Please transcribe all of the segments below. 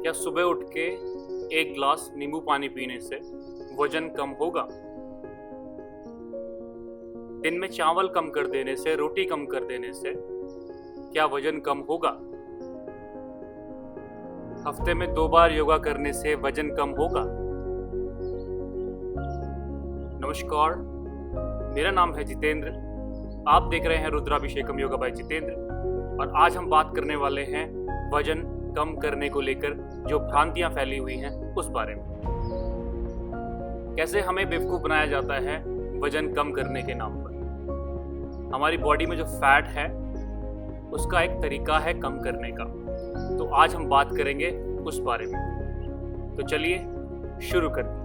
क्या सुबह उठ के एक गिलास नींबू पानी पीने से वजन कम होगा? दिन में चावल कम कर देने से, रोटी कम कर देने से क्या वजन कम होगा? हफ्ते में 2 बार योगा करने से वजन कम होगा? नमस्कार, मेरा नाम है जितेंद्र। आप देख रहे हैं रुद्राभिषेकम योगा बाय जितेंद्र और आज हम बात करने वाले हैं वजन कम करने को लेकर जो भ्रांतियां फैली हुई हैं उस बारे में। कैसे हमें बेवकूफ़ बनाया जाता है वजन कम करने के नाम पर। हमारी बॉडी में जो फैट है उसका एक तरीका है कम करने का, तो आज हम बात करेंगे उस बारे में। तो चलिए शुरू करते हैं।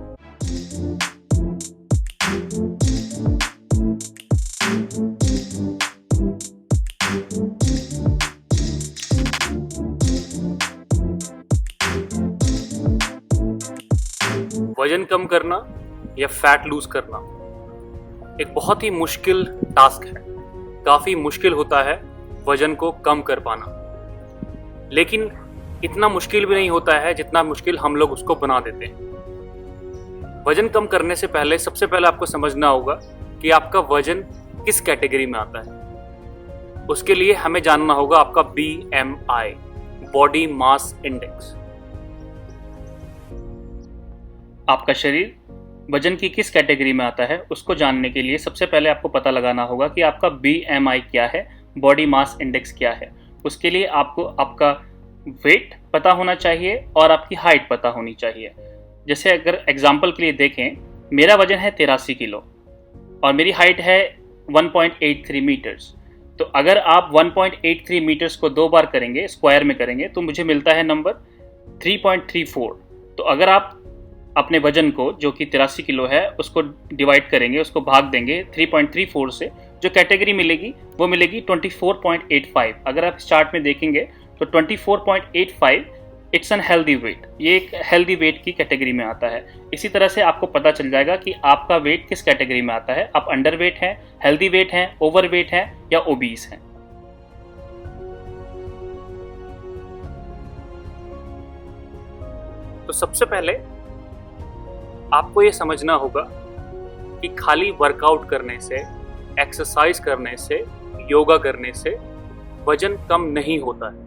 वजन कम करना या फैट लूज करना एक बहुत ही मुश्किल टास्क है। काफ़ी मुश्किल होता है वजन को कम कर पाना, लेकिन इतना मुश्किल भी नहीं होता है जितना मुश्किल हम लोग उसको बना देते हैं। वजन कम करने से पहले सबसे पहले आपको समझना होगा कि आपका वजन किस कैटेगरी में आता है। उसके लिए हमें जानना होगा आपका BMI, बॉडी मास इंडेक्स। आपका शरीर वजन की किस कैटेगरी में आता है उसको जानने के लिए सबसे पहले आपको पता लगाना होगा कि आपका BMI क्या है, बॉडी मास इंडेक्स क्या है। उसके लिए आपको आपका वेट पता होना चाहिए और आपकी हाइट पता होनी चाहिए। जैसे अगर एग्जांपल के लिए देखें, मेरा वजन है 83 किलो और मेरी हाइट है 1.83 मीटर्स। तो अगर आप 1.83 मीटर्स को 2 बार करेंगे, स्क्वायर में करेंगे, तो मुझे मिलता है नंबर 3.34। तो अगर आप अपने वजन को जो कि 83 किलो है उसको डिवाइड करेंगे, उसको भाग देंगे 3.34 से, जो कैटेगरी मिलेगी वो मिलेगी 24.85। अगर आप चार्ट में देखेंगे तो 24.85 इट्स एन हेल्दी वेट, ये एक हेल्दी वेट की कैटेगरी में आता है। इसी तरह से आपको पता चल जाएगा कि आपका वेट किस कैटेगरी में आता है। आप अंडर वेट हैं, हेल्दी वेट हैं, ओवर वेट हैं या ओबीस हैं। तो सबसे पहले आपको ये समझना होगा कि खाली वर्कआउट करने से, एक्सरसाइज करने से, योगा करने से वजन कम नहीं होता है।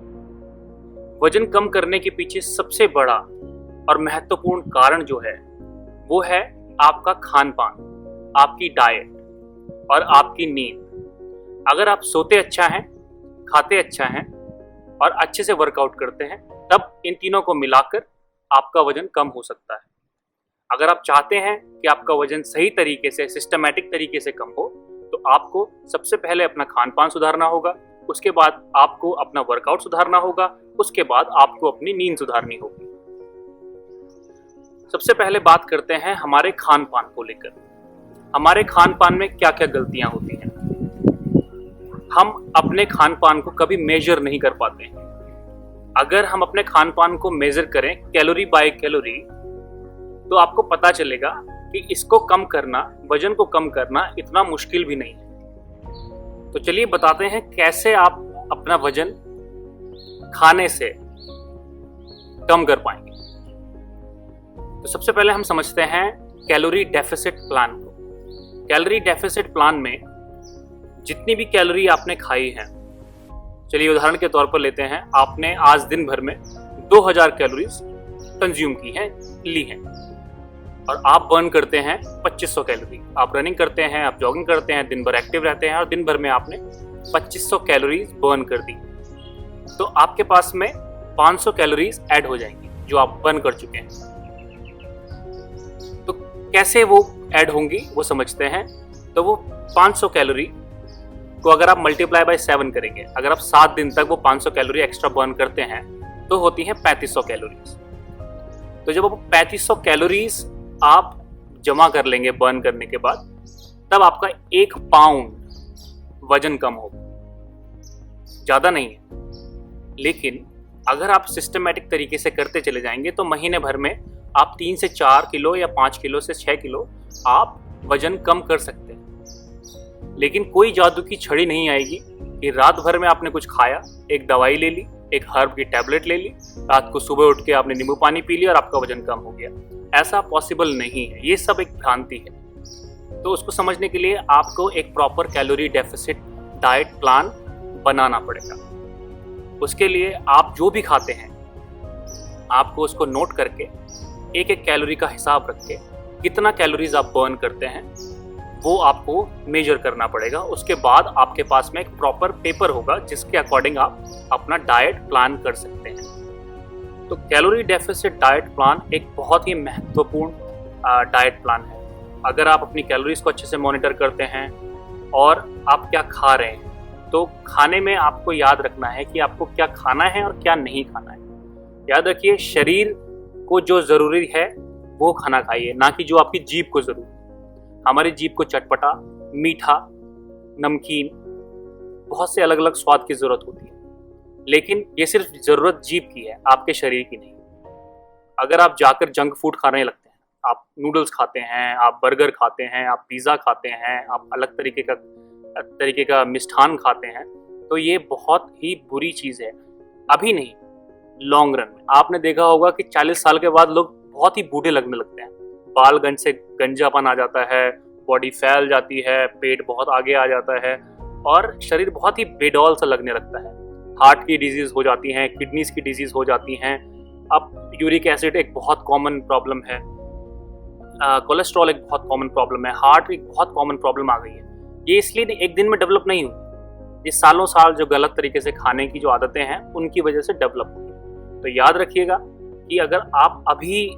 वजन कम करने के पीछे सबसे बड़ा और महत्वपूर्ण कारण जो है वो है आपका खान पान, आपकी डाइट और आपकी नींद। अगर आप सोते अच्छा हैं, खाते अच्छा हैं और अच्छे से वर्कआउट करते हैं, तब इन तीनों को मिलाकर आपका वजन कम हो सकता है। अगर आप चाहते हैं कि आपका वजन सही तरीके से, सिस्टमैटिक तरीके से कम हो, तो आपको सबसे पहले अपना खान पान सुधारना होगा, उसके बाद आपको अपना वर्कआउट सुधारना होगा, उसके बाद आपको अपनी नींद सुधारनी होगी। सबसे पहले बात करते हैं हमारे खान पान को लेकर। हमारे खान पान में क्या क्या गलतियां होती हैं। हम अपने खान पान को कभी मेजर नहीं कर पाते हैं। अगर हम अपने खान पान को मेजर करें कैलोरी बाय कैलोरी, तो आपको पता चलेगा कि इसको कम करना, वजन को कम करना इतना मुश्किल भी नहीं है। तो चलिए बताते हैं कैसे आप अपना वजन खाने से कम कर पाएंगे। तो सबसे पहले हम समझते हैं कैलोरी डेफिसिट प्लान को। कैलोरी डेफिसिट प्लान में जितनी भी कैलोरी आपने खाई है, चलिए उदाहरण के तौर पर लेते हैं, आपने आज दिन भर में 2000 कैलोरीज कंज्यूम की हैं, ली हैं, और आप बर्न करते हैं 2500 कैलोरी। आप रनिंग करते हैं, आप जॉगिंग करते हैं, दिन भर एक्टिव रहते हैं और दिन भर में आपने 2500 कैलोरीज बर्न कर दी। तो आपके पास में 500 कैलोरीज ऐड हो जाएंगी जो आप बर्न कर चुके हैं। तो कैसे वो ऐड होंगी वो समझते हैं। तो वो 500 कैलोरी को अगर आप मल्टीप्लाई बाय 7 करेंगे, अगर आप 7 दिन तक वो 500 कैलोरी एक्स्ट्रा बर्न करते हैं तो होती हैं 3500 कैलोरीज। तो जब वो 3500 कैलोरीज आप जमा कर लेंगे बर्न करने के बाद, तब आपका 1 पाउंड वजन कम होगा। ज़्यादा नहीं है, लेकिन अगर आप सिस्टमैटिक तरीके से करते चले जाएंगे तो महीने भर में आप 3 से 4 किलो या 5 किलो से 6 किलो आप वजन कम कर सकते हैं। लेकिन कोई जादू की छड़ी नहीं आएगी कि रात भर में आपने कुछ खाया, एक दवाई ले ली एक हर्ब की टैबलेट ले ली, रात को सुबह उठ के आपने नींबू पानी पी लिया और आपका वजन कम हो गया। ऐसा पॉसिबल नहीं है, ये सब एक भ्रांति है। तो उसको समझने के लिए आपको एक proper calorie deficit diet plan बनाना पड़ेगा। उसके लिए आप जो भी खाते हैं आपको उसको नोट करके एक एक कैलोरी का हिसाब रख के कितना कैलोरीज आप बर्न करते हैं वो आपको मेजर करना पड़ेगा। उसके बाद आपके पास में एक प्रॉपर पेपर होगा जिसके अकॉर्डिंग आप अपना डाइट प्लान कर सकते हैं। तो कैलोरी डेफिसिट डाइट प्लान एक बहुत ही महत्वपूर्ण डाइट प्लान है। अगर आप अपनी कैलोरीज को अच्छे से मॉनिटर करते हैं और आप क्या खा रहे हैं, तो खाने में आपको याद रखना है कि आपको क्या खाना है और क्या नहीं खाना है। याद रखिए, शरीर को जो ज़रूरी है वो खाना खाइए, ना कि जो आपकी जीभ को ज़रूरी है। हमारी जीभ को चटपटा, मीठा, नमकीन, बहुत से अलग अलग स्वाद की ज़रूरत होती है, लेकिन ये सिर्फ ज़रूरत जीभ की है, आपके शरीर की नहीं। अगर आप जाकर जंक फूड खाने लगते हैं, आप नूडल्स खाते हैं, आप बर्गर खाते हैं, आप पिज़्ज़ा खाते हैं, आप अलग तरीके का मिष्ठान खाते हैं, तो ये बहुत ही बुरी चीज़ है। अभी नहीं, लॉन्ग रन में आपने देखा होगा कि 40 साल के बाद लोग बहुत ही बूढ़े लगने लगते हैं। बाल गंज से गंजापन आ जाता है, बॉडी फैल जाती है, पेट बहुत आगे आ जाता है और शरीर बहुत ही बेडौल सा लगने लगता है। हार्ट की डिजीज़ हो जाती हैं, किडनीज की डिजीज़ हो जाती हैं। अब यूरिक एसिड एक बहुत कॉमन प्रॉब्लम है, कोलेस्ट्रॉल एक बहुत कॉमन प्रॉब्लम है, हार्ट एक बहुत कॉमन प्रॉब्लम आ गई है। ये इसलिए एक दिन में डेवलप नहीं हुई, ये सालों साल जो गलत तरीके से खाने की जो आदतें हैं उनकी वजह से डेवलप हुई। तो याद रखिएगा कि अगर आप अभी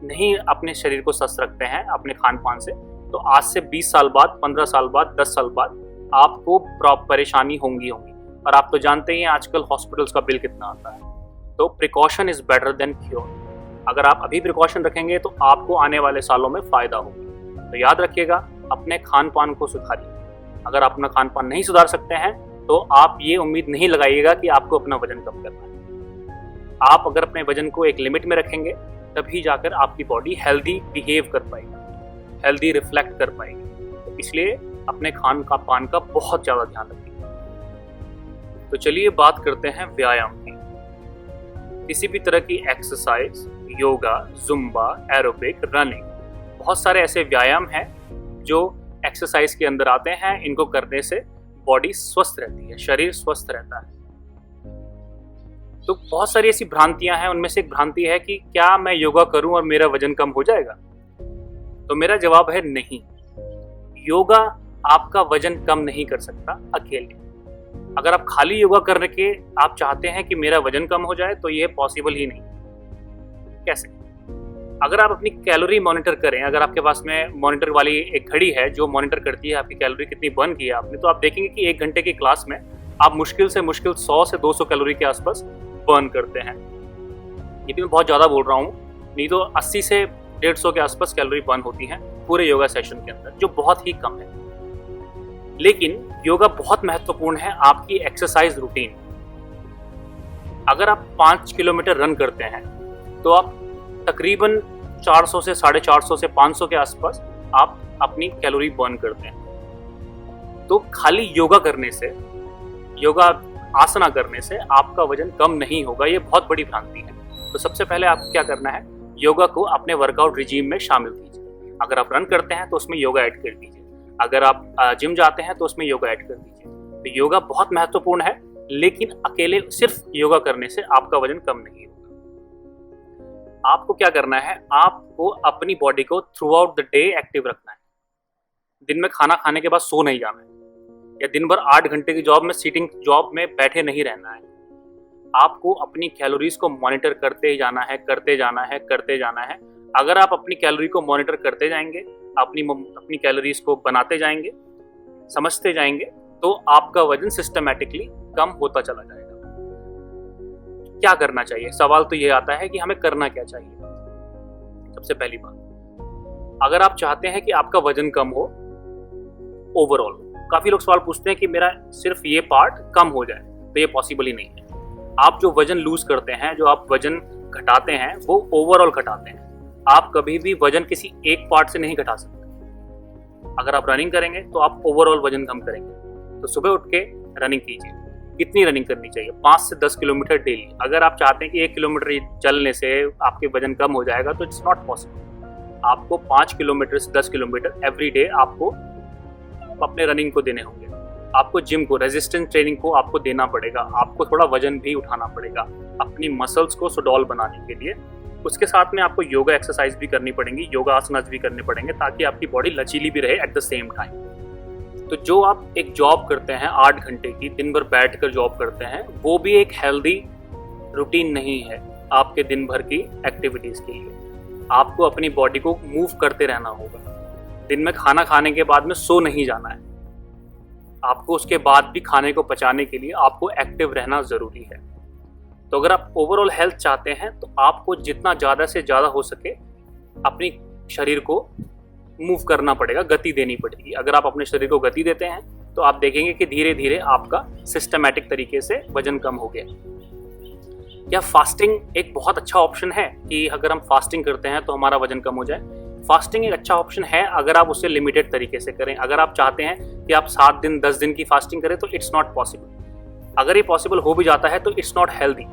नहीं अपने शरीर को स्वस्थ रखते हैं अपने खान पान से, तो आज से 20 साल बाद, 15 साल बाद, 10 साल बाद आपको परेशानी होंगी। और आप तो जानते ही हैं आजकल हॉस्पिटल्स का बिल कितना आता है। तो precaution is better than cure. अगर आप अभी प्रिकॉशन रखेंगे तो आपको आने वाले सालों में फ़ायदा होगा। तो याद रखिएगा, अपने खान पान को सुधारिए। अगर आप अपना खान पान नहीं सुधार सकते हैं तो आप ये उम्मीद नहीं लगाइएगा कि आपको अपना वजन कम करना है। आप अगर अपने वजन को एक लिमिट में रखेंगे तभी जाकर आपकी बॉडी हेल्दी बिहेव कर पाएगी, हेल्दी रिफ्लेक्ट कर पाएगी। तो इसलिए अपने खान का पान का बहुत ज़्यादा ध्यान रखिए। तो चलिए बात करते हैं व्यायाम की। किसी भी तरह की exercise, yoga, Zumba, aerobic, running, बहुत सारे ऐसे व्यायाम हैं जो एक्सरसाइज के अंदर आते हैं। इनको करने से बॉडी स्वस्थ रहती है, शरीर स्वस्थ रहता है। तो बहुत सारी ऐसी भ्रांतियां हैं, उनमें से एक भ्रांति है कि क्या मैं योगा करूं और मेरा वजन कम हो जाएगा? तो मेरा जवाब है नहीं। योगा आपका वजन कम नहीं कर सकता अकेले। अगर आप खाली योगा करने के आप चाहते हैं कि मेरा वजन कम हो जाए तो ये पॉसिबल ही नहीं। कैसे? अगर आप अपनी कैलोरी मॉनिटर करें, अगर आपके पास में मॉनिटर वाली एक घड़ी है जो मॉनिटर करती है आपकी कैलोरी कितनी बर्न की है आपने, तो आप देखेंगे कि 1 घंटे की क्लास में आप मुश्किल से मुश्किल 100 से 200 कैलोरी के आसपास बर्न करते हैं। ये भी मैं बहुत ज़्यादा बोल रहा हूँ, नहीं तो 80 से 150 के आसपास कैलोरी बर्न होती हैं पूरे योगा सेशन के अंदर, जो बहुत ही कम है। लेकिन योगा बहुत महत्वपूर्ण है आपकी एक्सरसाइज रूटीन। अगर आप 5 किलोमीटर रन करते हैं तो आप तकरीबन 400 से 450 से 500 के आसपास आप अपनी कैलोरी बर्न करते हैं। तो खाली योगा करने से, योगा आसना करने से आपका वजन कम नहीं होगा, ये बहुत बड़ी भ्रांति है। तो सबसे पहले आपको क्या करना है, योगा को अपने वर्कआउट रिजीम में शामिल कीजिए। अगर आप रन करते हैं तो उसमें योगा ऐड कर दीजिए, अगर आप जिम जाते हैं तो उसमें योगा ऐड कर दीजिए। तो योगा बहुत महत्वपूर्ण है, लेकिन अकेले सिर्फ योगा करने से आपका वजन कम नहीं होगा। आपको क्या करना है, आपको अपनी बॉडी को through out the day active रखना है। दिन में खाना खाने के बाद सो नहीं जाना है, या दिन भर 8 घंटे की जॉब में सीटिंग जॉब में बैठे नहीं रहना है। आपको अपनी कैलोरीज को मॉनिटर करते ही जाना है, करते जाना है, करते जाना है। अगर आप अपनी कैलोरी को मॉनिटर करते जाएंगे, अपनी कैलोरीज को बनाते जाएंगे, समझते जाएंगे, तो आपका वजन सिस्टमैटिकली कम होता चला जाएगा। क्या करना चाहिए? सवाल तो ये आता है कि हमें करना क्या चाहिए। सबसे पहली बात, अगर आप चाहते हैं कि आपका वजन कम हो ओवरऑल, काफी लोग सवाल पूछते हैं कि मेरा सिर्फ ये पार्ट कम हो जाए, तो ये पॉसिबल ही नहीं है। आप जो वजन लूज करते हैं, जो आप वजन घटाते हैं, वो ओवरऑल घटाते हैं। आप कभी भी वजन किसी एक पार्ट से नहीं घटा सकते। अगर आप रनिंग करेंगे तो आप ओवरऑल वजन कम करेंगे। तो सुबह उठ के रनिंग कीजिए, कितनी रनिंग करनी चाहिए? 5 से 10 किलोमीटर डेली। अगर आप चाहते हैं कि 1 किलोमीटर चलने से आपके वजन कम हो जाएगा तो इट्स नॉट पॉसिबल। आपको 5 किलोमीटर से 10 किलोमीटर एवरी डे आपको अपने रनिंग को देने होंगे। आपको जिम को, रेजिस्टेंस ट्रेनिंग को आपको देना पड़ेगा। आपको थोड़ा वजन भी उठाना पड़ेगा अपनी मसल्स को सुडौल बनाने के लिए। उसके साथ में आपको योगा एक्सरसाइज भी करनी पड़ेंगी, योगा आसनास भी करने पड़ेंगे ताकि आपकी बॉडी लचीली भी रहे एट द सेम टाइम। तो जो आप एक जॉब करते हैं 8 घंटे की, दिन भर बैठ कर जॉब करते हैं, वो भी एक हेल्दी रूटीन नहीं है आपके दिन भर की एक्टिविटीज के लिए। आपको अपनी बॉडी को मूव करते रहना होगा। दिन में खाना खाने के बाद में सो नहीं जाना है। आपको उसके बाद भी खाने को पचाने के लिए आपको एक्टिव रहना जरूरी है। तो अगर आप ओवरऑल हेल्थ चाहते हैं तो आपको जितना ज़्यादा से ज़्यादा हो सके अपनी शरीर को मूव करना पड़ेगा, गति देनी पड़ेगी। अगर आप अपने शरीर को गति देते हैं तो आप देखेंगे कि धीरे धीरे आपका सिस्टमैटिक तरीके से वजन कम हो गया। क्या फास्टिंग एक बहुत अच्छा ऑप्शन है कि अगर हम फास्टिंग करते हैं तो हमारा वजन कम हो जाए? फास्टिंग एक अच्छा ऑप्शन है अगर आप उसे लिमिटेड तरीके से करें। अगर आप चाहते हैं कि आप 7 दिन 10 दिन की फास्टिंग करें तो इट्स नॉट पॉसिबल। अगर ये पॉसिबल हो भी जाता है तो इट्स नॉट हेल्दी।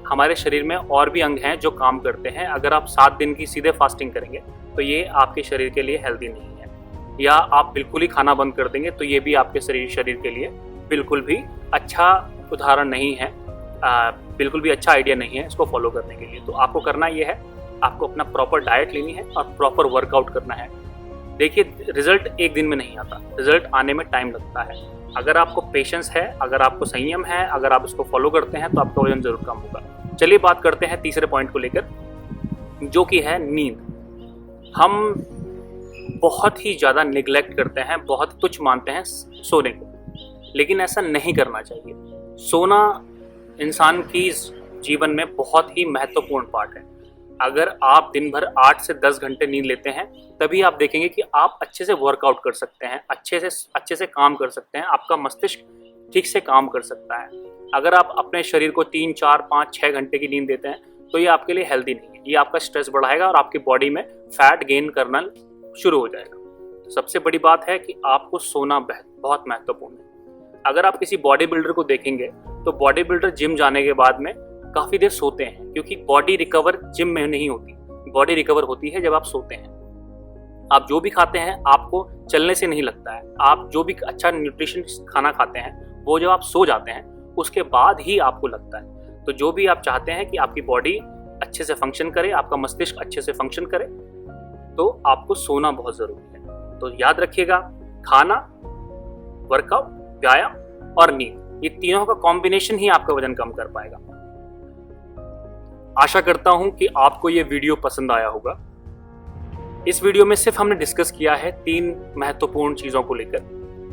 हमारे शरीर में और भी अंग हैं जो काम करते हैं। अगर आप 7 दिन की सीधे फास्टिंग करेंगे तो ये आपके शरीर के लिए हेल्दी नहीं है। या आप बिल्कुल ही खाना बंद कर देंगे तो ये भी आपके शरीर के लिए बिल्कुल भी अच्छा उदाहरण नहीं है, बिल्कुल भी अच्छा आइडिया नहीं है इसको फॉलो करने के लिए। तो आपको करना ये है, आपको अपना प्रॉपर डाइट लेनी है और प्रॉपर वर्कआउट करना है। देखिए, रिजल्ट एक दिन में नहीं आता, रिजल्ट आने में टाइम लगता है। अगर आपको पेशेंस है, अगर आपको संयम है, अगर आप इसको फॉलो करते हैं तो आपका वजन जरूर कम होगा। चलिए बात करते हैं तीसरे पॉइंट को लेकर, जो कि है नींद। हम बहुत ही ज़्यादा निगलेक्ट करते हैं, बहुत तुच्छ मानते हैं सोने को, लेकिन ऐसा नहीं करना चाहिए। सोना इंसान की जीवन में बहुत ही महत्वपूर्ण पार्ट है। अगर आप दिन भर 8 से 10 घंटे नींद लेते हैं तभी आप देखेंगे कि आप अच्छे से वर्कआउट कर सकते हैं, अच्छे से काम कर सकते हैं, आपका मस्तिष्क ठीक से काम कर सकता है। अगर आप अपने शरीर को 3, 4, 5, 6 घंटे की नींद देते हैं तो ये आपके लिए हेल्दी नहीं है। ये आपका स्ट्रेस बढ़ाएगा और आपकी बॉडी में फैट गेन करना शुरू हो जाएगा। तो सबसे बड़ी बात है कि आपको सोना बहुत महत्वपूर्ण है। अगर आप किसी बॉडी बिल्डर को देखेंगे तो बॉडी बिल्डर जिम जाने के बाद में काफ़ी देर सोते हैं, क्योंकि बॉडी रिकवर जिम में नहीं होती। बॉडी रिकवर होती है जब आप सोते हैं। आप जो भी खाते हैं आपको चलने से नहीं लगता है। आप जो भी अच्छा न्यूट्रिशन खाना खाते हैं वो जब आप सो जाते हैं उसके बाद ही आपको लगता है। तो जो भी आप चाहते हैं कि आपकी बॉडी अच्छे से फंक्शन करे, आपका मस्तिष्क अच्छे से फंक्शन करे, तो आपको सोना बहुत ज़रूरी है। तो याद रखिएगा, खाना, वर्कआउट, व्यायाम और नींद, ये तीनों का कॉम्बिनेशन ही आपका वजन कम कर पाएगा। आशा करता हूं कि आपको ये वीडियो पसंद आया होगा। इस वीडियो में सिर्फ हमने डिस्कस किया है 3 महत्वपूर्ण चीज़ों को लेकर।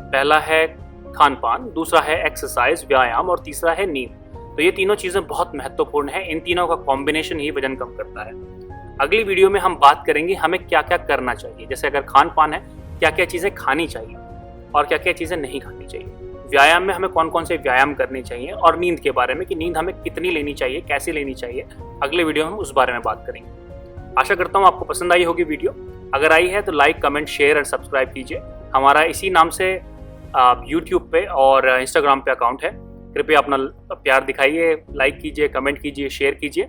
पहला है खान पान, दूसरा है एक्सरसाइज, व्यायाम, और तीसरा है नींद। तो ये तीनों चीज़ें बहुत महत्वपूर्ण हैं। इन तीनों का कॉम्बिनेशन ही वजन कम करता है। अगली वीडियो में हम बात करेंगे हमें क्या क्या करना चाहिए। जैसे अगर खान पान है, क्या क्या चीज़ें खानी चाहिए और क्या क्या चीज़ें नहीं खानी चाहिए। व्यायाम में हमें कौन कौन से व्यायाम करने चाहिए, और नींद के बारे में कि नींद हमें कितनी लेनी चाहिए, कैसे लेनी चाहिए। अगले वीडियो में हम उस बारे में बात करेंगे। आशा करता हूँ आपको पसंद आई होगी वीडियो। अगर आई है तो like, comment, share and subscribe कीजिए। हमारा इसी नाम से यूट्यूब पे और इंस्टाग्राम पे अकाउंट है। कृपया अपना प्यार दिखाइए, लाइक कीजिए, कमेंट कीजिए, शेयर कीजिए।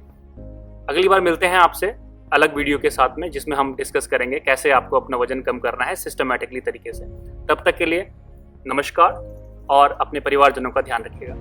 अगली बार मिलते हैं आपसे अलग वीडियो के साथ में, जिसमें हम डिस्कस करेंगे कैसे आपको अपना वजन कम करना है सिस्टमैटिकली तरीके से। तब तक के लिए नमस्कार और अपने परिवारजनों का ध्यान रखिएगा।